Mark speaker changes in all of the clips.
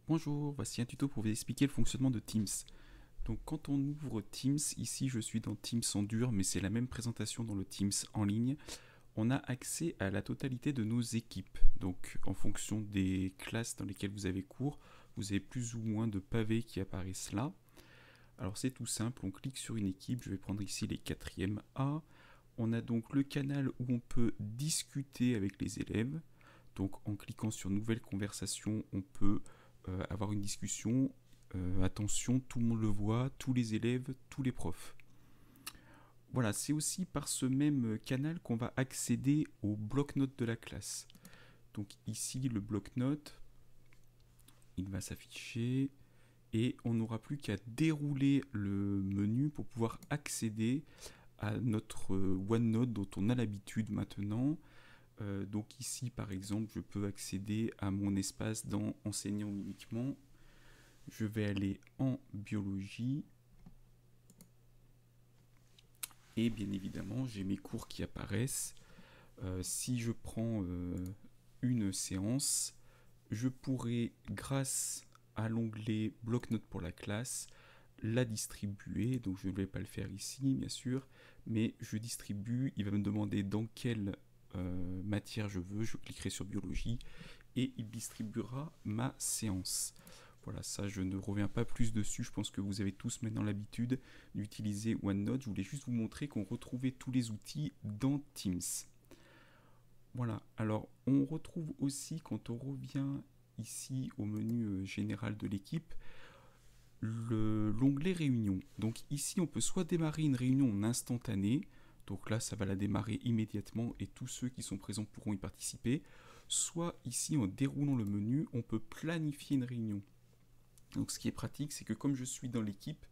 Speaker 1: Bonjour, voici un tuto pour vous expliquer le fonctionnement de Teams. Donc quand on ouvre Teams, ici je suis dans Teams en dur, mais c'est la même présentation dans le Teams en ligne, on a accès à la totalité de nos équipes. Donc en fonction des classes dans lesquelles vous avez cours, vous avez plus ou moins de pavés qui apparaissent là. Alors c'est tout simple, on clique sur une équipe, je vais prendre ici les 4e A. On a donc le canal où on peut discuter avec les élèves. Donc en cliquant sur nouvelle conversation, on peut avoir une discussion. Attention, tout le monde le voit, tous les élèves, tous les profs. Voilà, c'est aussi par ce même canal qu'on va accéder au bloc-notes de la classe. Donc ici, le bloc-notes, il va s'afficher et on n'aura plus qu'à dérouler le menu pour pouvoir accéder à notre OneNote dont on a l'habitude maintenant. Donc ici, par exemple, je peux accéder à mon espace dans enseignant uniquement. Je vais aller en biologie. Et bien évidemment, j'ai mes cours qui apparaissent. Si je prends une séance, je pourrai, grâce à l'onglet bloc-notes pour la classe, la distribuer. Donc je ne vais pas le faire ici, bien sûr, mais je distribue. Il va me demander dans quelle matière je veux. Je cliquerai sur biologie et il distribuera ma séance. Voilà, ça je ne reviens pas plus dessus, je pense que vous avez tous maintenant l'habitude d'utiliser OneNote. Je voulais juste vous montrer qu'on retrouvait tous les outils dans Teams. Voilà, alors on retrouve aussi quand on revient ici au menu général de l'équipe, l'onglet réunion. Donc ici on peut soit démarrer une réunion en instantané, donc là ça va la démarrer immédiatement et tous ceux qui sont présents pourront y participer, soit ici en déroulant le menu on peut planifier une réunion. Donc ce qui est pratique, c'est que comme je suis dans l'équipe,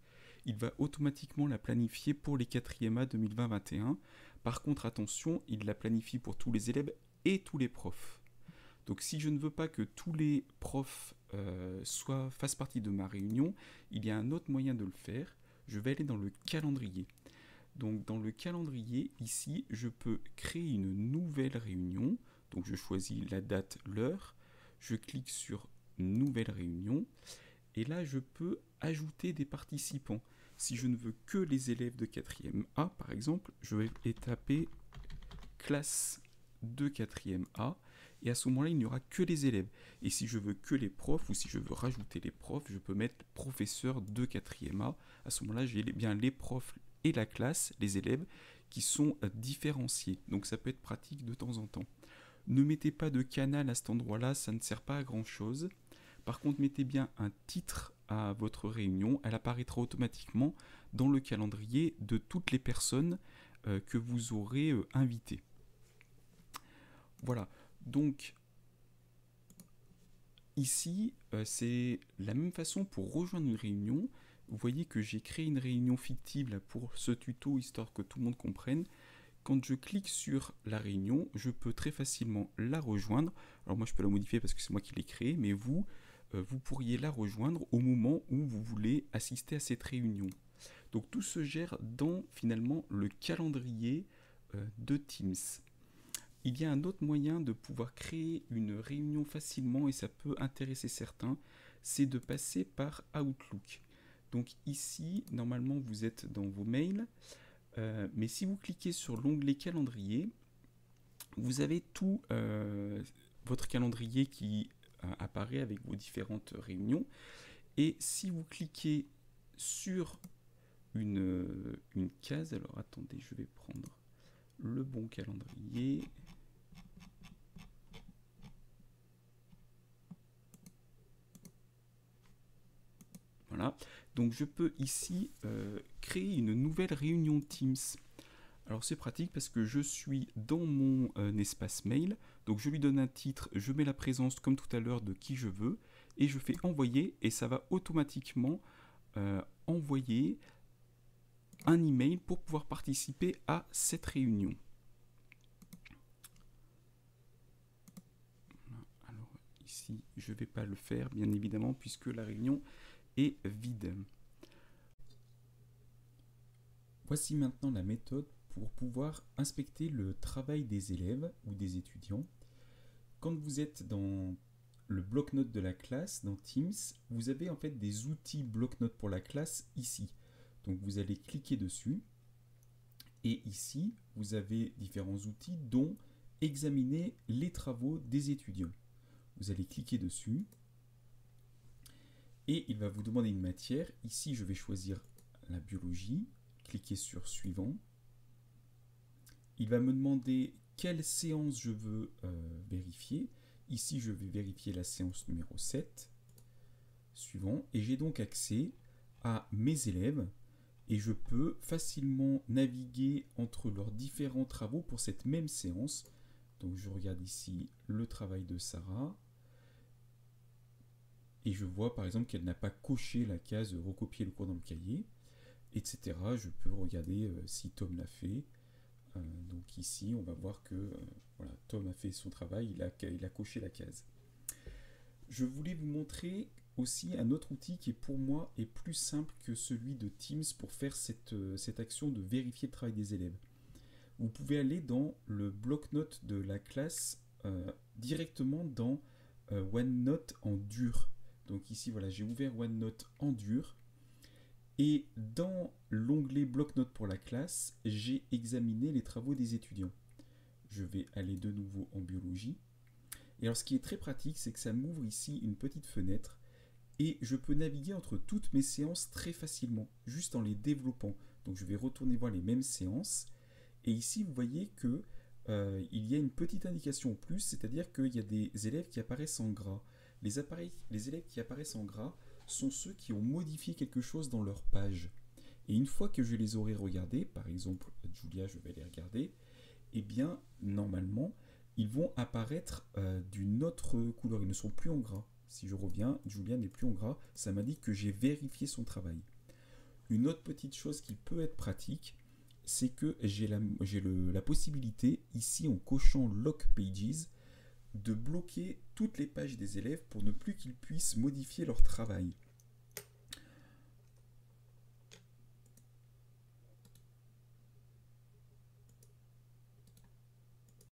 Speaker 1: il va automatiquement la planifier pour les 4e A 2020-21. Par contre, attention, il la planifie pour tous les élèves et tous les profs. Donc si je ne veux pas que tous les profs fassent partie de ma réunion, il y a un autre moyen de le faire. Je vais aller dans le calendrier. Donc dans le calendrier, ici, je peux créer une nouvelle réunion. Donc je choisis la date, l'heure. Je clique sur nouvelle réunion. Et là, je peux ajouter des participants. Si je ne veux que les élèves de 4e A, par exemple, je vais taper classe de 4e A. Et à ce moment-là, il n'y aura que les élèves. Et si je veux que les profs, ou si je veux rajouter les profs, je peux mettre professeur de 4e A. À ce moment-là, j'ai bien les profs et la classe, les élèves, qui sont différenciés. Donc ça peut être pratique de temps en temps. Ne mettez pas de canal à cet endroit-là, ça ne sert pas à grand-chose. Par contre, mettez bien un titre à votre réunion, elle apparaîtra automatiquement dans le calendrier de toutes les personnes que vous aurez invitées. Voilà, donc ici, c'est la même façon pour rejoindre une réunion. Vous voyez que j'ai créé une réunion fictive là, pour ce tuto, histoire que tout le monde comprenne. Quand je clique sur la réunion, je peux très facilement la rejoindre. Alors moi, je peux la modifier parce que c'est moi qui l'ai créée, mais vous pourriez la rejoindre au moment où vous voulez assister à cette réunion. Donc tout se gère dans finalement le calendrier de Teams. Il y a un autre moyen de pouvoir créer une réunion facilement et ça peut intéresser certains, c'est de passer par Outlook. Donc ici, normalement, vous êtes dans vos mails, mais si vous cliquez sur l'onglet calendrier, vous avez tout votre calendrier qui apparaît avec vos différentes réunions. Et si vous cliquez sur une case, alors attendez, je vais prendre le bon calendrier. Voilà, donc je peux ici créer une nouvelle réunion Teams. Alors c'est pratique parce que je suis dans mon espace mail, donc je lui donne un titre, je mets la présence comme tout à l'heure de qui je veux, et je fais envoyer, et ça va automatiquement envoyer un email pour pouvoir participer à cette réunion. Alors ici, je ne vais pas le faire, bien évidemment, puisque la réunion est vide. Voici maintenant la méthode pour pouvoir inspecter le travail des élèves ou des étudiants. Quand vous êtes dans le bloc-notes de la classe dans Teams, vous avez en fait des outils bloc-notes pour la classe ici. Donc vous allez cliquer dessus et ici vous avez différents outils dont examiner les travaux des étudiants. Vous allez cliquer dessus et il va vous demander une matière. Ici je vais choisir la biologie, cliquer sur suivant. Il va me demander quelle séance je veux vérifier. Ici, je vais vérifier la séance numéro 7. Suivant. Et j'ai donc accès à mes élèves et je peux facilement naviguer entre leurs différents travaux pour cette même séance. Donc, je regarde ici le travail de Sarah et je vois par exemple qu'elle n'a pas coché la case recopier le cours dans le cahier, etc. Je peux regarder si Tom l'a fait. Donc ici, on va voir que voilà, Tom a fait son travail, il a coché la case. Je voulais vous montrer aussi un autre outil qui pour moi est plus simple que celui de Teams pour faire cette action de vérifier le travail des élèves. Vous pouvez aller dans le bloc-notes de la classe directement dans OneNote en dur. Donc ici, voilà, j'ai ouvert OneNote en dur. Et dans l'onglet bloc-notes pour la classe, j'ai examiné les travaux des étudiants. Je vais aller de nouveau en biologie. Et alors ce qui est très pratique, c'est que ça m'ouvre ici une petite fenêtre et je peux naviguer entre toutes mes séances très facilement, juste en les développant. Donc je vais retourner voir les mêmes séances. Et ici, vous voyez que il y a une petite indication en plus, c'est-à-dire qu'il y a des élèves qui apparaissent en gras. Les élèves qui apparaissent en gras sont ceux qui ont modifié quelque chose dans leur page. Et une fois que je les aurai regardés, par exemple Julia, je vais les regarder, eh bien normalement ils vont apparaître d'une autre couleur, ils ne sont plus en gras. Si je reviens, Julia n'est plus en gras, ça m'indique que j'ai vérifié son travail. Une autre petite chose qui peut être pratique, c'est que j'ai la possibilité, ici en cochant Lock Pages, de bloquer toutes les pages des élèves pour ne plus qu'ils puissent modifier leur travail.